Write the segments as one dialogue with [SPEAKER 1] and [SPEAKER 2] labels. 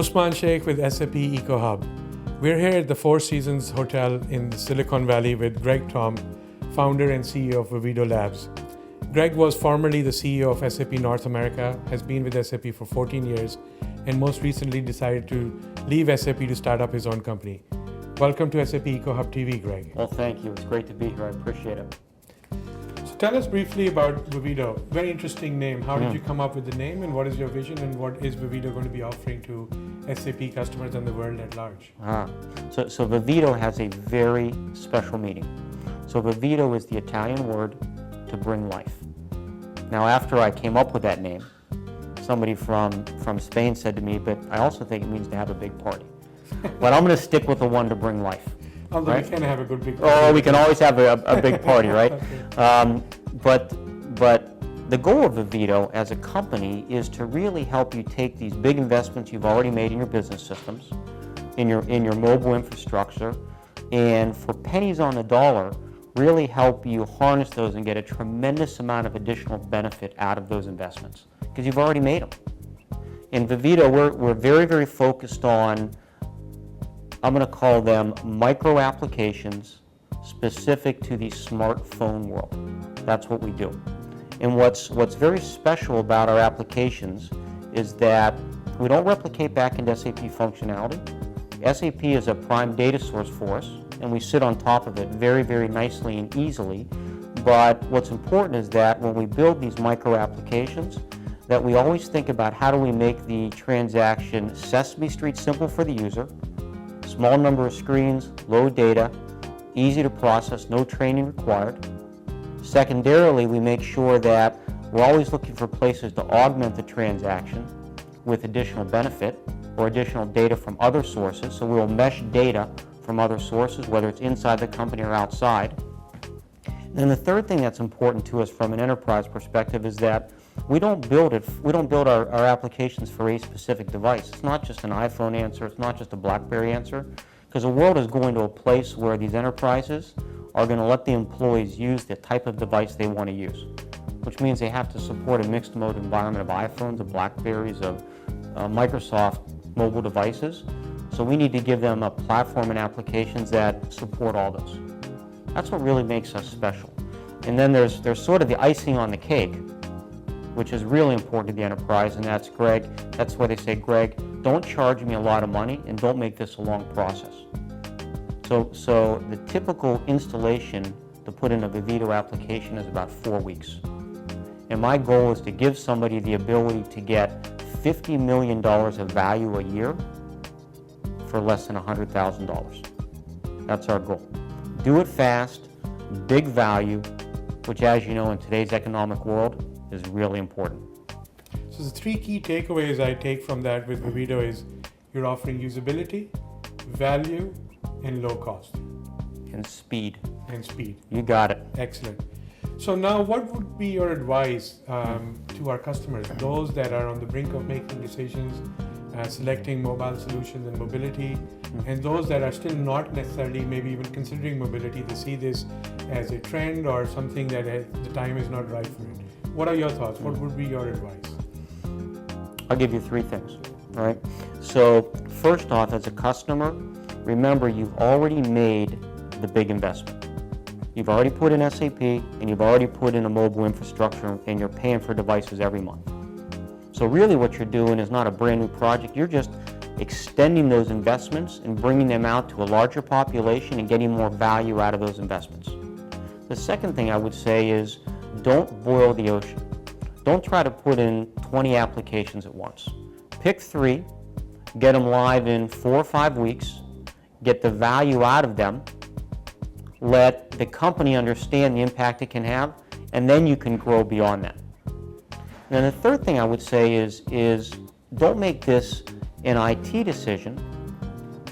[SPEAKER 1] Usman Sheikh with SAP EcoHub. We're here at the Four Seasons Hotel in Silicon Valley with Greg Tom, founder and CEO of Vividolabs. Greg was formerly the CEO of SAP North America, has been with SAP for 14 years, and most recently decided to leave SAP to start up his own company. Welcome to SAP EcoHub TV, Greg.
[SPEAKER 2] Well, thank you. It's great to be here. I appreciate it.
[SPEAKER 1] So tell us briefly about Vivido. Very interesting name. How did you come up with the name, and what is your vision, and what is Vivido going to be offering to SAP customers and the world at large?
[SPEAKER 2] So Vivido has a very special meaning. So Vivido is the Italian word to bring life. Now, after I came up with that name, somebody from Spain said to me, but I also think it means to have a big party. But I'm going to stick with the one to bring life.
[SPEAKER 1] Although
[SPEAKER 2] right?
[SPEAKER 1] we can have a good big party.
[SPEAKER 2] Oh, we can always have a big party, right?
[SPEAKER 1] Okay.
[SPEAKER 2] But the goal of Vivido as a company is to really help you take these big investments you've already made in your business systems, in your mobile infrastructure, and for pennies on the dollar, really help you harness those and get a tremendous amount of additional benefit out of those investments, because you've already made them. In Vivido, we're very, very focused on, I'm going to call them micro applications specific to the smartphone world. That's what we do. And what's very special about our applications is that we don't replicate back into SAP functionality. SAP is a prime data source for us, and we sit on top of it very, very nicely and easily. But what's important is that when we build these micro applications, that we always think about how do we make the transaction Sesame Street simple for the user, small number of screens, low data, easy to process, no training required. Secondarily, we make sure that we're always looking for places to augment the transaction with additional benefit or additional data from other sources. So we will mesh data from other sources, whether it's inside the company or outside. And then the third thing that's important to us from an enterprise perspective is that we don't build our applications for a specific device. It's not just an iPhone answer, it's not just a BlackBerry answer, because the world is going to a place where these enterprises are going to let the employees use the type of device they want to use, which means they have to support a mixed mode environment of iPhones, of BlackBerries, of Microsoft mobile devices. So we need to give them a platform and applications that support all those. That's what really makes us special. And then there's sort of the icing on the cake, which is really important to the enterprise, and that's Greg. That's why they say, Greg, don't charge me a lot of money and don't make this a long process. So the typical installation to put in a Vivido application is about 4 weeks. And my goal is to give somebody the ability to get $50 million of value a year for less than $100,000. That's our goal. Do it fast, big value, which, as you know, in today's economic world is really important.
[SPEAKER 1] So the three key takeaways I take from that with Vivido is you're offering usability, value, and low cost.
[SPEAKER 2] And speed.
[SPEAKER 1] And speed.
[SPEAKER 2] You got it.
[SPEAKER 1] Excellent. So now what would be your advice to our customers, those that are on the brink of making decisions, selecting mobile solutions and mobility, and those that are still not necessarily maybe even considering mobility, they see this as a trend or something that the time is not right for it. What are your thoughts? What would be your advice?
[SPEAKER 2] I'll give you three things. All right. So first off, as a customer, remember you've already made the big investment. You've already put in SAP and you've already put in a mobile infrastructure, and you're paying for devices every month. So really what you're doing is not a brand new project, you're just extending those investments and bringing them out to a larger population and getting more value out of those investments. The second thing I would say is don't boil the ocean. Don't try to put in 20 applications at once. Pick 3, get them live in 4 or 5 weeks, get the value out of them, let the company understand the impact it can have, and then you can grow beyond that. And then the third thing I would say is don't make this an IT decision.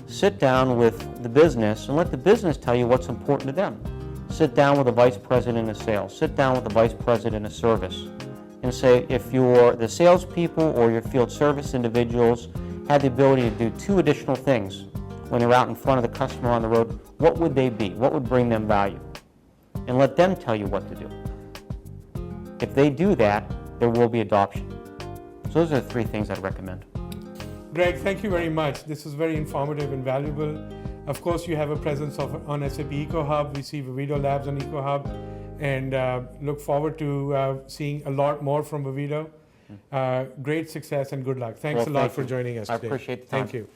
[SPEAKER 2] Sit down with the business and let the business tell you what's important to them. Sit down with the vice president of sales, sit down with the vice president of service, and say, if the salespeople or your field service individuals had the ability to do 2 additional things when they're out in front of the customer on the road, what would they be? What would bring them value? And let them tell you what to do. If they do that, there will be adoption. So those are the 3 things I'd recommend.
[SPEAKER 1] Greg, thank you very much. This was very informative and valuable. Of course, you have a presence on SAP EcoHub. We see Vividolabs on EcoHub, and look forward to seeing a lot more from Vivido. Great success and good luck. Thanks a lot for joining us today.
[SPEAKER 2] I appreciate the time.
[SPEAKER 1] Thank you.